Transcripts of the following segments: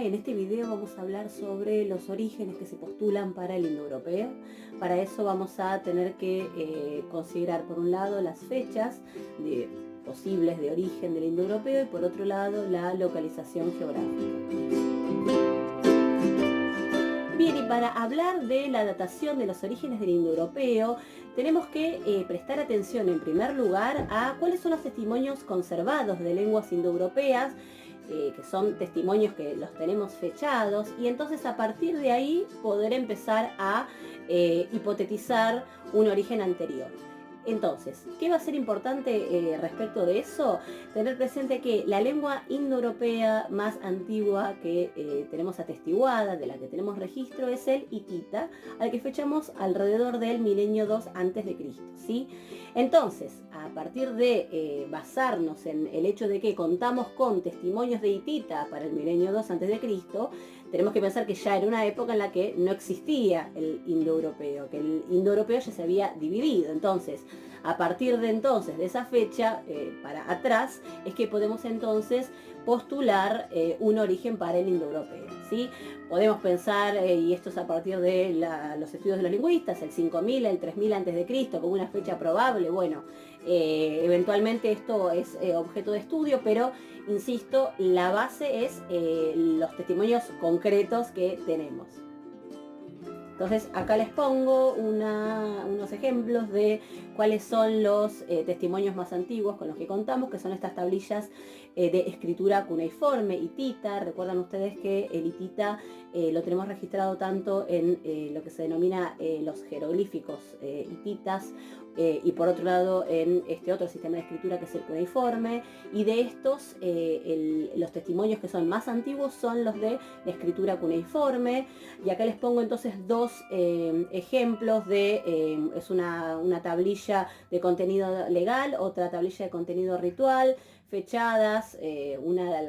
En este video vamos a hablar sobre los orígenes que se postulan para el indoeuropeo. Para eso vamos a tener que considerar por un lado las fechas posibles de origen del indoeuropeo y por otro lado la localización geográfica. Bien, y para hablar de la datación de los orígenes del indoeuropeo, tenemos que prestar atención en primer lugar a cuáles son los testimonios conservados de lenguas indoeuropeas, que son testimonios que los tenemos fechados, y entonces a partir de ahí poder empezar a hipotetizar un origen anterior. Entonces, ¿qué va a ser importante respecto de eso? Tener presente que la lengua indoeuropea más antigua que tenemos atestiguada, de la que tenemos registro, es el hitita, al que fechamos alrededor del milenio 2 a.C., ¿sí? Entonces, a partir de basarnos en el hecho de que contamos con testimonios de hitita para el milenio 2 a.C., tenemos que pensar que ya era una época en la que no existía el indoeuropeo, que el indoeuropeo ya se había dividido. Entonces, a partir de entonces, de esa fecha para atrás, es que podemos entonces postular un origen para el indoeuropeo, ¿sí? Podemos pensar, y esto es a partir de los estudios de los lingüistas, el 5000, el 3000 a.C., como una fecha probable. Bueno, eventualmente esto es objeto de estudio, pero insisto, la base es los testimonios concretos que tenemos. Entonces acá les pongo unos ejemplos de cuáles son los testimonios más antiguos con los que contamos, que son estas tablillas de escritura cuneiforme, hitita. Recuerdan ustedes que el hitita lo tenemos registrado tanto en lo que se denomina los jeroglíficos hititas, y por otro lado en este otro sistema de escritura que es el cuneiforme, y de estos los testimonios que son más antiguos son los de la escritura cuneiforme. Y acá les pongo entonces dos ejemplos de, es una tablilla de contenido legal, otra tablilla de contenido ritual, fechadas, una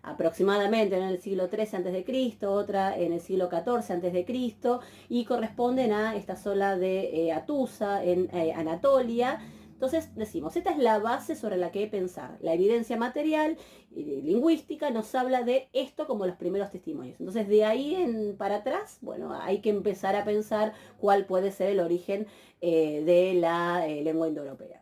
aproximadamente en el siglo XIII a.C., otra en el siglo XIV a.C., y corresponden a esta sola de Atusa en Anatolia. Entonces decimos, esta es la base sobre la que pensar. La evidencia material y lingüística nos habla de esto como los primeros testimonios. Entonces de ahí para atrás, bueno, hay que empezar a pensar cuál puede ser el origen de la lengua indoeuropea.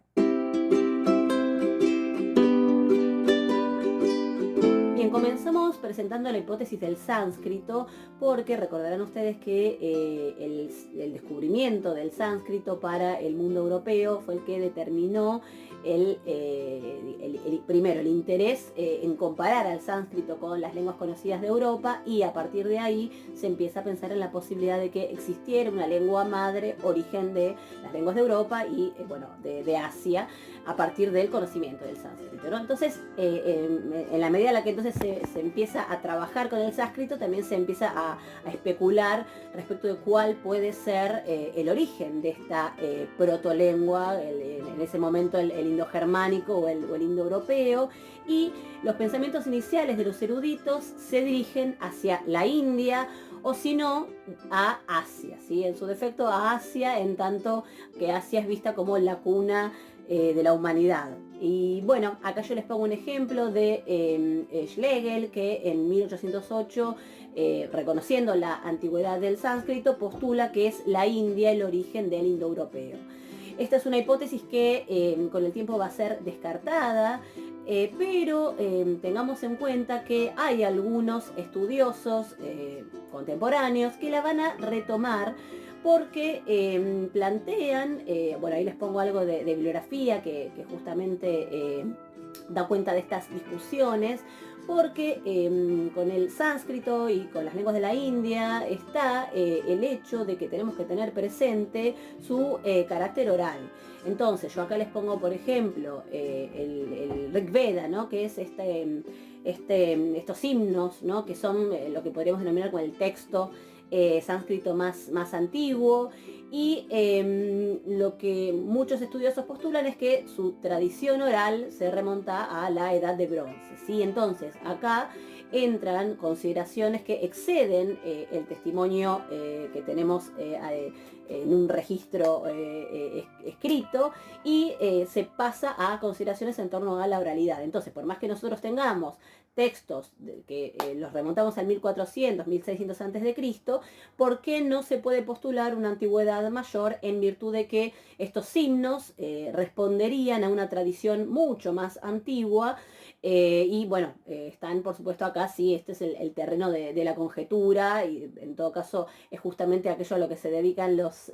Bien, comenzamos presentando la hipótesis del sánscrito, porque recordarán ustedes que el descubrimiento del sánscrito para el mundo europeo fue el que determinó primero el interés en comparar al sánscrito con las lenguas conocidas de Europa, y a partir de ahí se empieza a pensar en la posibilidad de que existiera una lengua madre, origen de las lenguas de Europa y bueno, de Asia, a partir del conocimiento del sánscrito, ¿no? Entonces, en la medida en la que entonces se empieza a trabajar con el sánscrito, también se empieza a especular respecto de cuál puede ser el origen de esta protolengua, en ese momento el indogermánico o el indoeuropeo, y los pensamientos iniciales de los eruditos se dirigen hacia la India, o si no, a Asia, ¿sí? En su defecto a Asia, en tanto que Asia es vista como la cuna de la humanidad. Y bueno, acá yo les pongo un ejemplo de Schlegel, que en 1808, reconociendo la antigüedad del sánscrito, postula que es la India el origen del indoeuropeo. Esta es una hipótesis que con el tiempo va a ser descartada, pero tengamos en cuenta que hay algunos estudiosos contemporáneos que la van a retomar, porque plantean, bueno, ahí les pongo algo de bibliografía que justamente da cuenta de estas discusiones, porque con el sánscrito y con las lenguas de la India está el hecho de que tenemos que tener presente su carácter oral. Entonces yo acá les pongo, por ejemplo, el Rig Veda, ¿no? Que es estos himnos, ¿no? Que son lo que podríamos denominar como el texto sánscrito más antiguo, y lo que muchos estudiosos postulan es que su tradición oral se remonta a la edad de bronce, ¿sí? Entonces acá entran consideraciones que exceden el testimonio que tenemos en un registro escrito, y se pasa a consideraciones en torno a la oralidad. Entonces, por más que nosotros tengamos textos que los remontamos al 1400, 1600 antes de Cristo, ¿por qué no se puede postular una antigüedad mayor en virtud de que estos himnos responderían a una tradición mucho más antigua? Y bueno, están por supuesto acá, sí, este es el terreno de la conjetura, y en todo caso es justamente aquello a lo que se dedican los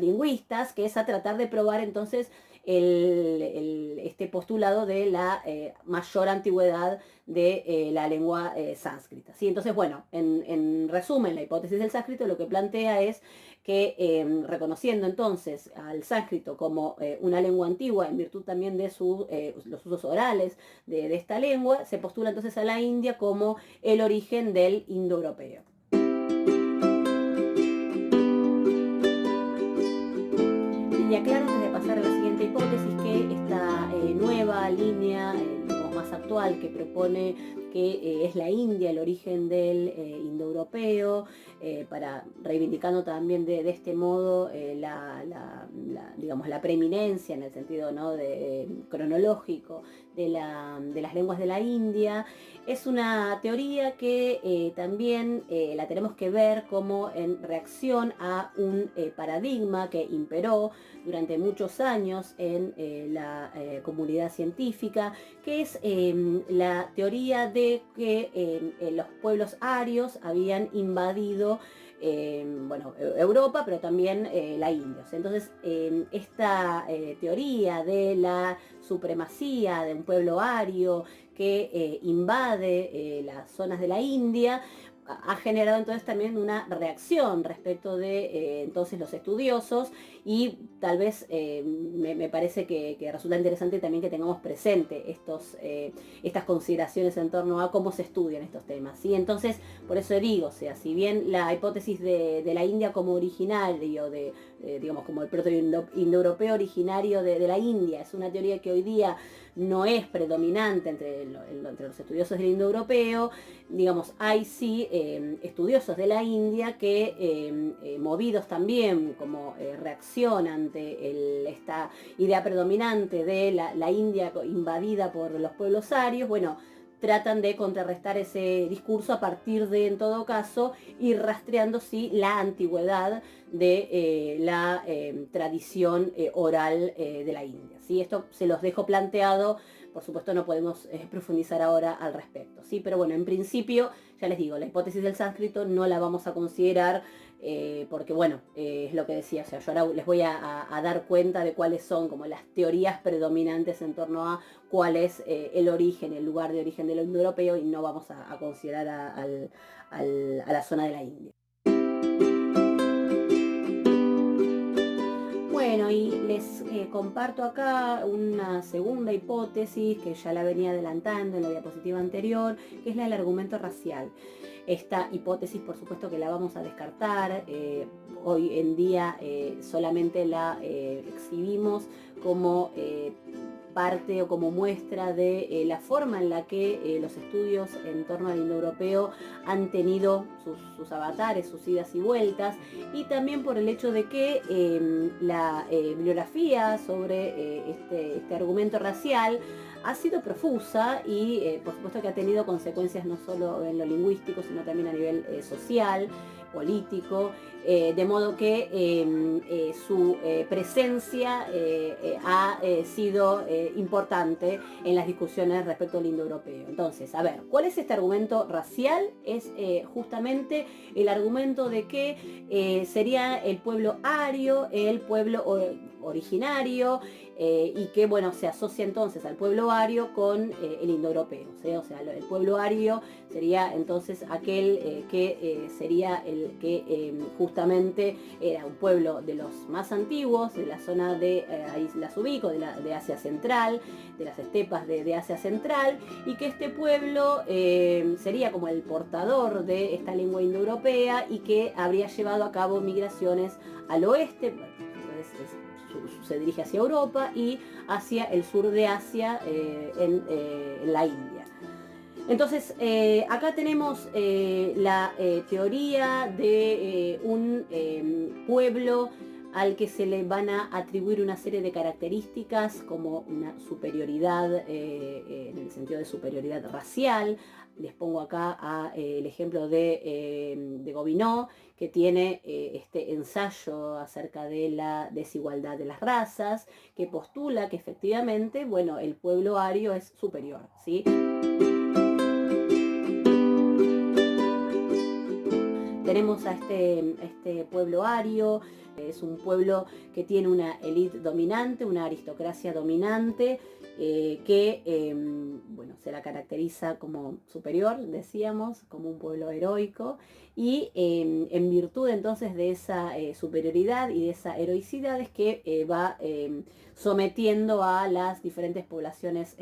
lingüistas, que es a tratar de probar entonces este postulado de la mayor antigüedad de la lengua sánscrita. ¿Sí? Entonces, bueno, en resumen, la hipótesis del sánscrito lo que plantea es que reconociendo entonces al sánscrito como una lengua antigua en virtud también de los usos orales de esta lengua, se postula entonces a la India como el origen del indoeuropeo. Y aclaro antes de pasar a la siguiente hipótesis que esta nueva línea más actual que propone que es la India el origen del indoeuropeo, reivindicando también de este modo digamos, la preeminencia en el sentido, ¿no?, cronológico de las lenguas de la India. Es una teoría que también la tenemos que ver como en reacción a un paradigma que imperó durante muchos años en la comunidad científica, que es la teoría de que los pueblos arios habían invadido Europa, pero también la India. Entonces, esta teoría de la supremacía de un pueblo ario que invade las zonas de la India ha generado entonces también una reacción respecto de entonces los estudiosos, y tal vez me parece que resulta interesante también que tengamos presente estas consideraciones en torno a cómo se estudian estos temas, ¿sí? Entonces, por eso digo, o sea, si bien la hipótesis de la India como originario, digamos, como el proto-indoeuropeo originario de la India, es una teoría que hoy día no es predominante entre los estudiosos del indoeuropeo, digamos, hay sí estudiosos de la India que, movidos también como reacción ante esta idea predominante de la India invadida por los pueblos arios, bueno, tratan de contrarrestar ese discurso a partir de, en todo caso, ir rastreando sí la antigüedad de la tradición oral de la India. ¿Sí? Esto se los dejo planteado, por supuesto no podemos profundizar ahora al respecto, ¿sí? Pero bueno, en principio, ya les digo, la hipótesis del sánscrito no la vamos a considerar porque bueno, es lo que decía, o sea, yo ahora les voy a dar cuenta de cuáles son como las teorías predominantes en torno a cuál es el origen, el lugar de origen del indoeuropeo, y no vamos a considerar a la zona de la India. Bueno, y les comparto acá una segunda hipótesis que ya la venía adelantando en la diapositiva anterior, que es la del argumento racial. Esta hipótesis, por supuesto, que la vamos a descartar. Hoy en día solamente la exhibimos como parte o como muestra de la forma en la que los estudios en torno al indoeuropeo han tenido sus avatares, sus idas y vueltas, y también por el hecho de que la bibliografía sobre este argumento racial ha sido profusa y por supuesto que ha tenido consecuencias no solo en lo lingüístico, sino también a nivel social, político, de modo que su presencia ha sido importante en las discusiones respecto al indoeuropeo. Entonces, a ver, ¿cuál es este argumento racial? Es justamente el argumento de que sería el pueblo ario, el pueblo originario, y que, bueno, se asocia entonces al pueblo ario con el indoeuropeo, ¿sí? O sea, el pueblo ario sería entonces aquel que sería el que justamente era un pueblo de los más antiguos, de la zona de, ahí las ubico, de Asia Central, de las estepas de Asia Central, y que este pueblo sería como el portador de esta lengua indoeuropea y que habría llevado a cabo migraciones al oeste. Se dirige hacia Europa y hacia el sur de Asia en la India. Entonces, acá tenemos la teoría de un pueblo al que se le van a atribuir una serie de características como una superioridad, en el sentido de superioridad racial. Les pongo acá el ejemplo de Gobineau, que tiene este ensayo acerca de la desigualdad de las razas, que postula que efectivamente, bueno, el pueblo ario es superior, ¿sí? Tenemos a este pueblo ario, es un pueblo que tiene una élite dominante, una aristocracia dominante, que bueno, se la caracteriza como superior, decíamos, como un pueblo heroico, y en virtud entonces de esa superioridad y de esa heroicidad es que va sometiendo a las diferentes poblaciones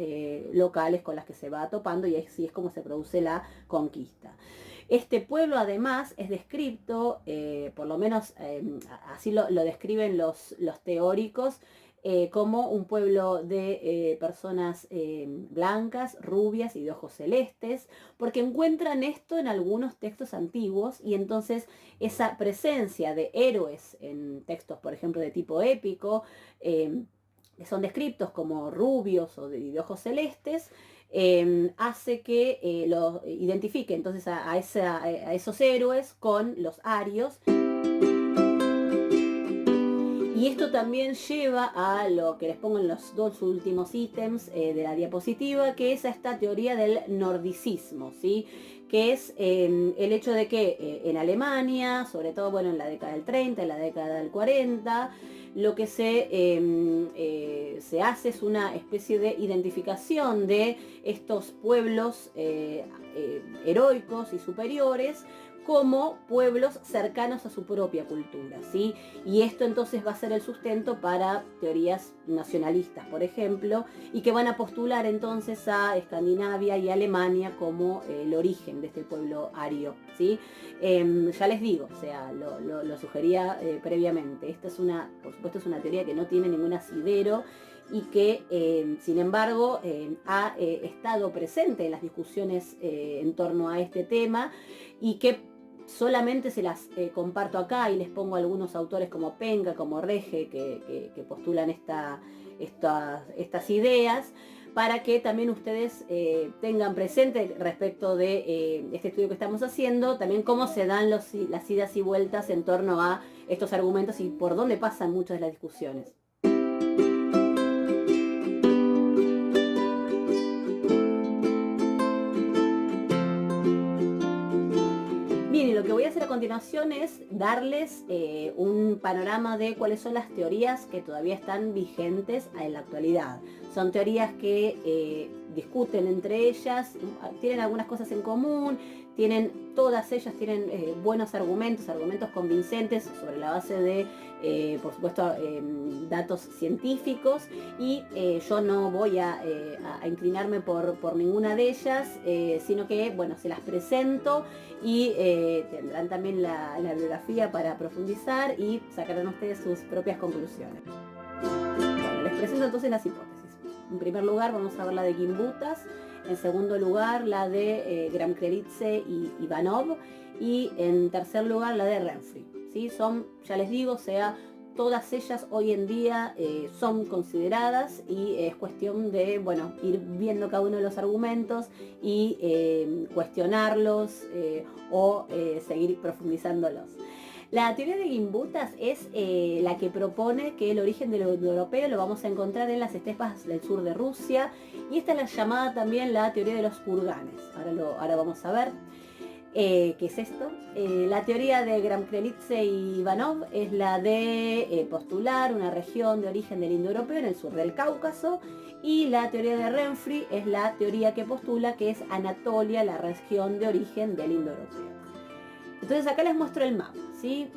locales con las que se va topando, y así es como se produce la conquista. Este pueblo además es descrito, por lo menos así lo describen los teóricos, como un pueblo de personas blancas, rubias y de ojos celestes, porque encuentran esto en algunos textos antiguos, y entonces esa presencia de héroes en textos, por ejemplo, de tipo épico, que son descritos como rubios o de ojos celestes, hace que lo identifique entonces a esos héroes con los arios. Y esto también lleva a lo que les pongo en los dos últimos ítems de la diapositiva, que es a esta teoría del nordicismo, ¿sí? Que es el hecho de que en Alemania, sobre todo bueno, en la década del 30, en la década del 40, lo que se hace es una especie de identificación de estos pueblos heroicos y superiores como pueblos cercanos a su propia cultura, ¿sí? Y esto entonces va a ser el sustento para teorías nacionalistas, por ejemplo, y que van a postular entonces a Escandinavia y Alemania como el origen de este pueblo ario, ¿sí? Ya les digo, o sea, lo sugería previamente, esta es por supuesto es una teoría que no tiene ningún asidero y que, sin embargo, ha estado presente en las discusiones en torno a este tema, y que solamente se las comparto acá y les pongo algunos autores como Penca, como Rege, que postulan estas ideas, para que también ustedes tengan presente respecto de este estudio que estamos haciendo, también cómo se dan las idas y vueltas en torno a estos argumentos y por dónde pasan muchas de las discusiones. Bien, y lo que voy a hacer a continuación es darles un panorama de cuáles son las teorías que todavía están vigentes en la actualidad. Son teorías que discuten entre ellas, tienen algunas cosas en común, todas ellas tienen buenos argumentos convincentes sobre la base de, por supuesto, datos científicos, y yo no voy a inclinarme por ninguna de ellas, sino que, bueno, se las presento y tendrán también la bibliografía para profundizar y sacarán ustedes sus propias conclusiones. Bueno, les presento entonces las hipótesis. En primer lugar vamos a ver la de Gimbutas, en segundo lugar la de Gram-Kleritsey y Ivanov, y en tercer lugar la de Renfri, ¿sí? Son, ya les digo, o sea, todas ellas hoy en día son consideradas, y es cuestión de, bueno, ir viendo cada uno de los argumentos y cuestionarlos o seguir profundizándolos. La teoría de Gimbutas es la que propone que el origen del europeo lo vamos a encontrar en las estepas del sur de Rusia, y esta es la llamada también la teoría de los kurganes. Ahora vamos a ver qué es esto. La teoría de Gram-Kleritsey y Ivanov es la de postular una región de origen del indoeuropeo en el sur del Cáucaso, y la teoría de Renfri es la teoría que postula que es Anatolia la región de origen del indoeuropeo. Entonces acá les muestro el mapa, ¿sí?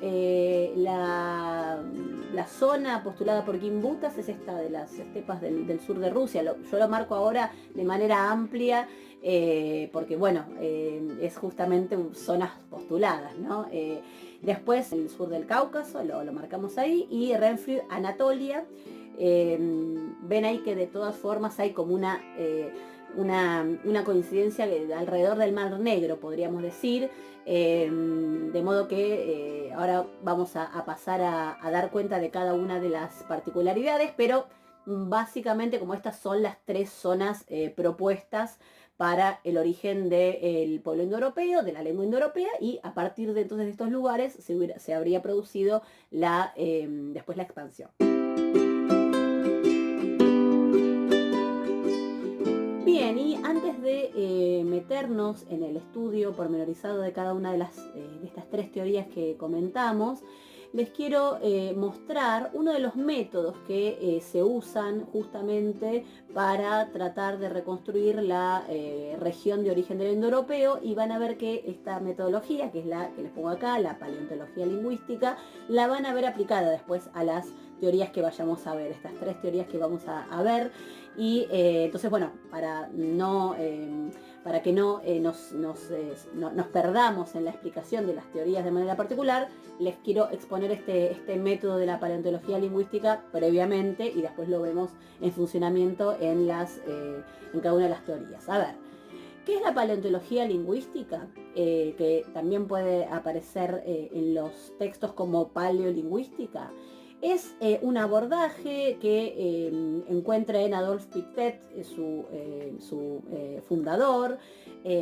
La zona postulada por Gimbutas es esta de las estepas del sur de Rusia. Yo lo marco ahora de manera amplia porque, bueno, es justamente zonas postuladas, ¿no? Después el sur del Cáucaso, lo marcamos ahí, y Renfri, Anatolia. Ven ahí que de todas formas hay como una una coincidencia alrededor del Mar Negro, podríamos decir, de modo que ahora vamos a pasar a dar cuenta de cada una de las particularidades, pero básicamente como estas son las tres zonas propuestas para el origen del pueblo indoeuropeo, de la lengua indoeuropea, y a partir de entonces de estos lugares se habría producido después la expansión. Bien, y antes de meternos en el estudio pormenorizado de cada una de estas tres teorías que comentamos, les quiero mostrar uno de los métodos que se usan justamente para tratar de reconstruir la región de origen del indoeuropeo, y van a ver que esta metodología, que es la que les pongo acá, la paleontología lingüística, la van a ver aplicada después a las teorías que vayamos a ver, estas tres teorías que vamos a ver. Y entonces, bueno, para que no nos perdamos en la explicación de las teorías de manera particular, les quiero exponer este método de la paleontología lingüística previamente, y después lo vemos en funcionamiento en cada una de las teorías. A ver, ¿qué es la paleontología lingüística? Que también puede aparecer en los textos como paleolingüística. Es un abordaje que encuentra en Adolphe Pictet, su fundador.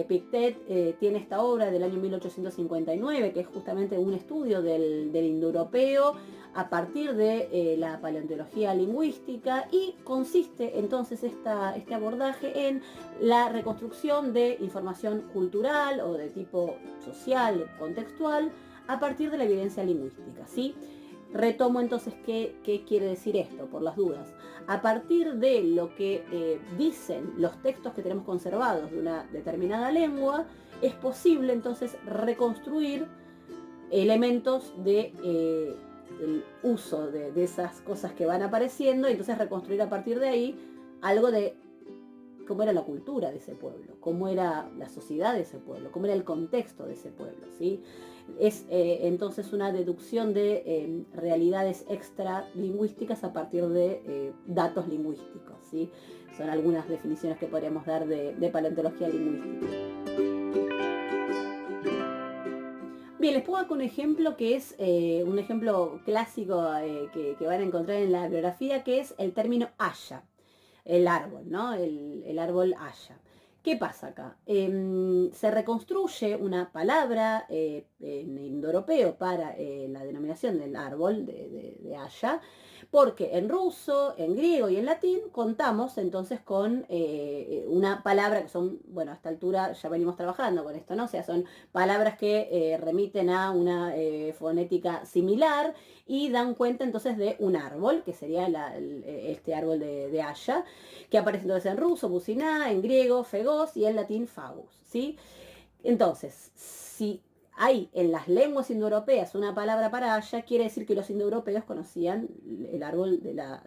Pictet tiene esta obra del año 1859, que es justamente un estudio del indoeuropeo a partir de la paleontología lingüística, y consiste entonces este abordaje en la reconstrucción de información cultural o de tipo social, contextual, a partir de la evidencia lingüística, ¿sí? Retomo entonces qué quiere decir esto, por las dudas. A partir de lo que dicen los textos que tenemos conservados de una determinada lengua, es posible entonces reconstruir elementos del uso de esas cosas que van apareciendo, y entonces reconstruir a partir de ahí algo de cómo era la cultura de ese pueblo, cómo era la sociedad de ese pueblo, cómo era el contexto de ese pueblo, ¿sí? Es entonces una deducción de realidades extralingüísticas a partir de datos lingüísticos, ¿sí? Son algunas definiciones que podríamos dar de paleontología lingüística. Bien, les pongo acá un ejemplo que es un ejemplo clásico que van a encontrar en la bibliografía, que es el término haya. El árbol, ¿no? El árbol haya. ¿Qué pasa acá? Se reconstruye una palabra en indoeuropeo para la denominación del árbol de haya, porque en ruso, en griego y en latín contamos entonces con una palabra que son, bueno, a esta altura ya venimos trabajando con esto, ¿no? O sea, son palabras que remiten a una fonética similar y dan cuenta entonces de un árbol, que sería este árbol de haya, que aparece entonces en ruso, businá, en griego, fegos, y en latín fagus, ¿sí? Entonces, si hay en las lenguas indoeuropeas una palabra para haya, quiere decir que los indoeuropeos conocían el árbol de la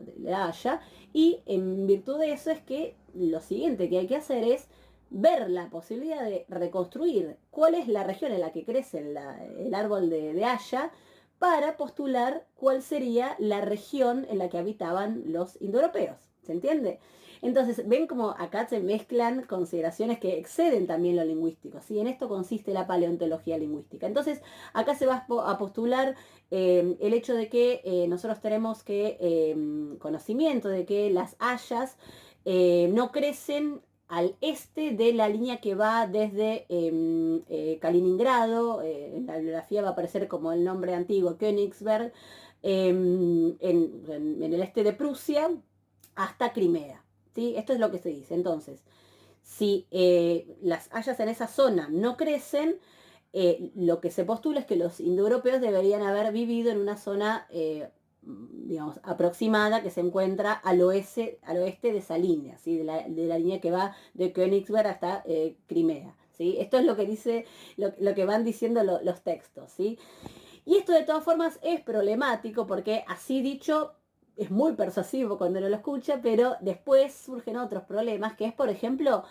haya, y en virtud de eso es que lo siguiente que hay que hacer es ver la posibilidad de reconstruir cuál es la región en la que crece el árbol de haya, para postular cuál sería la región en la que habitaban los indoeuropeos. ¿Se entiende? Entonces, ven como acá se mezclan consideraciones que exceden también lo lingüístico, ¿sí? En esto consiste la paleontología lingüística. Entonces, acá se va a postular el hecho de que nosotros tenemos conocimiento de que las hayas no crecen al este de la línea que va desde Kaliningrado, en la bibliografía va a aparecer como el nombre antiguo, Königsberg, en el este de Prusia, hasta Crimea, ¿sí? Esto es lo que se dice. Entonces, si las hayas en esa zona no crecen, lo que se postula es que los indoeuropeos deberían haber vivido en una zona digamos, aproximada, que se encuentra al oeste de esa línea, ¿sí? de la línea que va de Königsberg hasta Crimea, ¿sí? Esto es lo que dice, lo que van diciendo los textos, ¿sí? Y esto de todas formas es problemático, porque así dicho es muy persuasivo cuando uno lo escucha, pero después surgen otros problemas, que es, por ejemplo,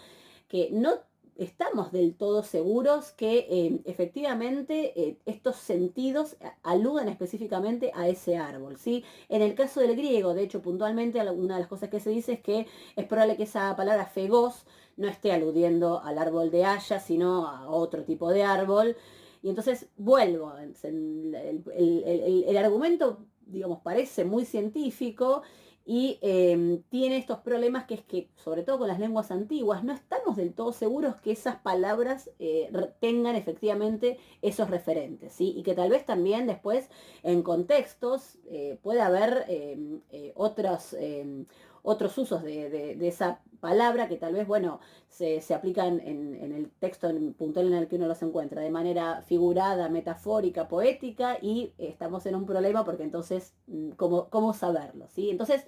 que no estamos del todo seguros que efectivamente estos sentidos aluden específicamente a ese árbol, ¿sí? En el caso del griego, de hecho, puntualmente, una de las cosas que se dice es que es probable que esa palabra fegos no esté aludiendo al árbol de haya, sino a otro tipo de árbol. Y entonces vuelvo, el argumento, digamos, parece muy científico y tiene estos problemas que es que, sobre todo con las lenguas antiguas, no estamos del todo seguros que esas palabras tengan efectivamente esos referentes, ¿sí? Y que tal vez también después en contextos puede haber otros usos de esa palabra que tal vez, bueno, se aplican en el texto puntual en el que uno los encuentra de manera figurada, metafórica, poética, y estamos en un problema porque entonces, ¿cómo saberlo? ¿Sí? Entonces,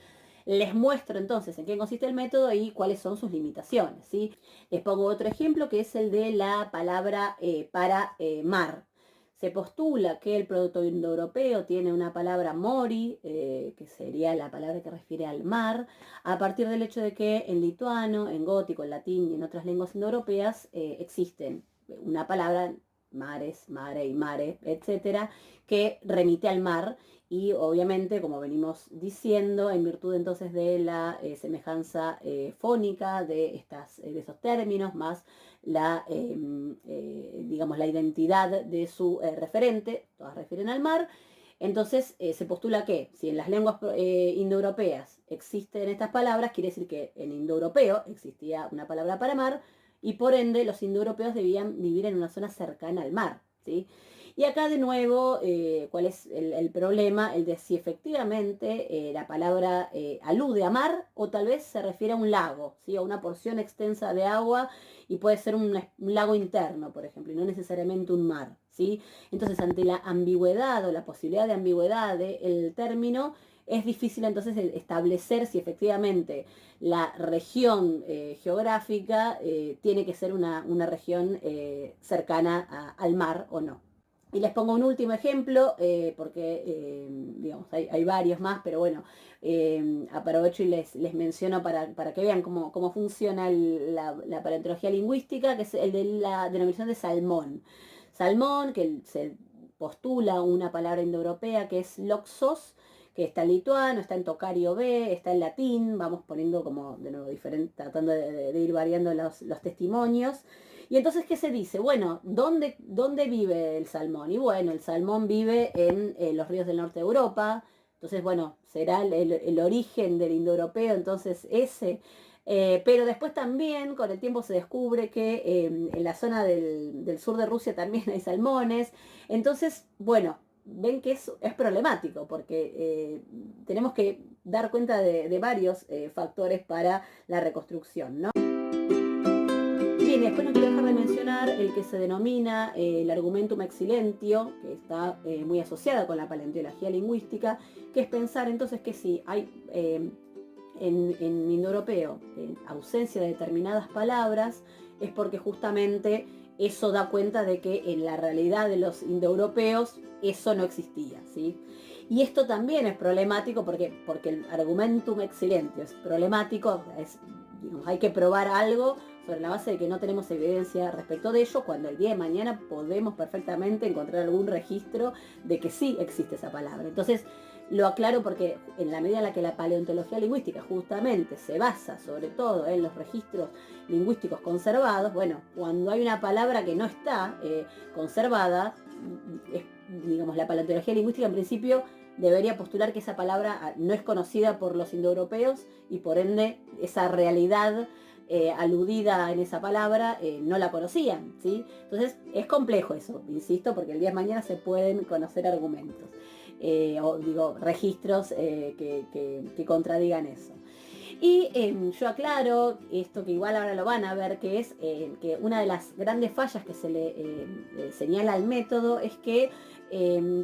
les muestro entonces en qué consiste el método y cuáles son sus limitaciones, ¿sí? Les pongo otro ejemplo que es el de la palabra para mar. Se postula que el protoindoeuropeo tiene una palabra mori, que sería la palabra que refiere al mar, a partir del hecho de que en lituano, en gótico, en latín y en otras lenguas indoeuropeas existen una palabra, mares, mare y mare, etcétera, que remite al mar y obviamente, como venimos diciendo, en virtud entonces de la semejanza fónica de esos términos, más digamos, la identidad de su referente, todas refieren al mar. Entonces se postula que si en las lenguas indoeuropeas existen estas palabras, quiere decir que en indoeuropeo existía una palabra para mar y por ende los indoeuropeos debían vivir en una zona cercana al mar, ¿sí? Y acá de nuevo, ¿cuál es el problema? El de si efectivamente la palabra alude a mar o tal vez se refiere a un lago, ¿sí? A una porción extensa de agua y puede ser un lago interno, por ejemplo, y no necesariamente un mar, ¿sí? Entonces, ante la ambigüedad o la posibilidad de ambigüedad del término, es difícil entonces establecer si efectivamente la región geográfica tiene que ser una región cercana al mar o no. Y les pongo un último ejemplo, porque digamos, hay varios más, pero bueno, aprovecho y les menciono para que vean cómo funciona la paleontología lingüística, que es el de la denominación de salmón. Salmón, que se postula una palabra indoeuropea que es loxos, que está en lituano, está en tocario B, está en latín, vamos poniendo como de nuevo diferente, tratando de ir variando los testimonios. Y entonces, ¿qué se dice? Bueno, ¿dónde vive el salmón? Y bueno, el salmón vive en los ríos del norte de Europa. Entonces, bueno, será el origen del indoeuropeo, entonces ese. Pero después también, con el tiempo se descubre que en la zona del sur de Rusia también hay salmones. Entonces, bueno, ven que es problemático porque tenemos que dar cuenta de varios factores para la reconstrucción, ¿no? Bien, y después no quiero dejar de mencionar el que se denomina el argumentum ex silentio, que está muy asociada con la paleontología lingüística, que es pensar entonces que si hay en indoeuropeo ausencia de determinadas palabras, es porque justamente eso da cuenta de que en la realidad de los indoeuropeos eso no existía, ¿sí? Y esto también es problemático porque el argumentum ex silentio es problemático, digamos, hay que probar algo sobre la base de que no tenemos evidencia respecto de ello, cuando el día de mañana podemos perfectamente encontrar algún registro de que sí existe esa palabra. Entonces, lo aclaro porque en la medida en la que la paleontología lingüística justamente se basa sobre todo en los registros lingüísticos conservados, bueno, cuando hay una palabra que no está conservada, digamos, la paleontología lingüística en principio debería postular que esa palabra no es conocida por los indoeuropeos y por ende esa realidad aludida en esa palabra no la conocían, ¿sí? Entonces es complejo eso, insisto, porque el día de mañana se pueden conocer argumentos, o digo, registros que contradigan eso. Y yo aclaro esto que igual ahora lo van a ver, que es que una de las grandes fallas que se le señala al método es que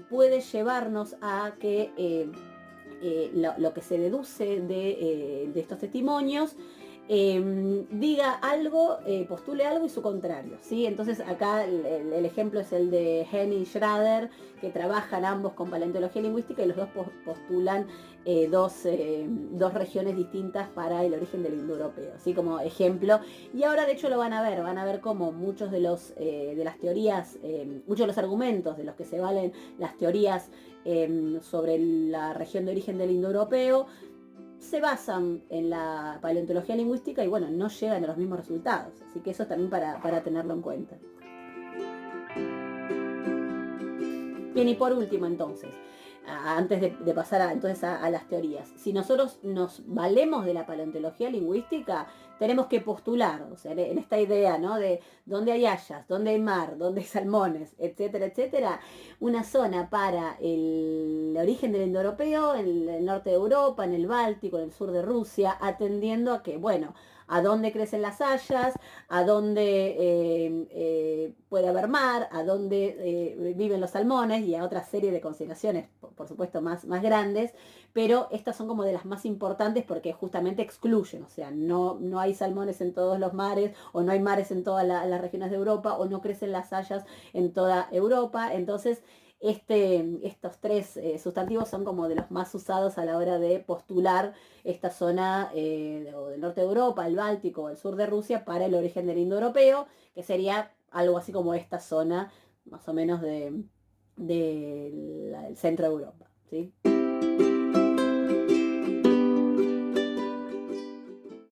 puede llevarnos a que lo que se deduce de estos testimonios diga algo, postule algo y su contrario, ¿sí? Entonces acá el ejemplo es el de Henny y Schrader, que trabajan ambos con paleontología lingüística y los dos postulan dos regiones distintas para el origen del indoeuropeo, así como ejemplo. Y ahora de hecho lo van a ver como muchos de las teorías, muchos de los argumentos de los que se valen las teorías sobre la región de origen del indoeuropeo se basan en la paleontología lingüística y bueno, no llegan a los mismos resultados. Así que eso también para tenerlo en cuenta. Bien, y por último entonces, antes de pasar entonces a las teorías, si nosotros nos valemos de la paleontología lingüística, tenemos que postular, o sea, en esta idea, ¿no? De dónde hay hayas, dónde hay mar, dónde hay salmones, etcétera, etcétera, una zona para el origen del indoeuropeo en el norte de Europa, en el Báltico, en el sur de Rusia, atendiendo a que, bueno, a dónde crecen las hayas, a dónde puede haber mar, a dónde viven los salmones y a otra serie de consideraciones, por supuesto, más grandes, pero estas son como de las más importantes porque justamente excluyen, o sea, no hay salmones en todos los mares, o no hay mares en todas las regiones de Europa, o no crecen las hayas en toda Europa, entonces estos tres sustantivos son como de los más usados a la hora de postular esta zona del norte de Europa, el Báltico, el sur de Rusia, para el origen del indoeuropeo, que sería algo así como esta zona, más o menos del centro de Europa, ¿sí?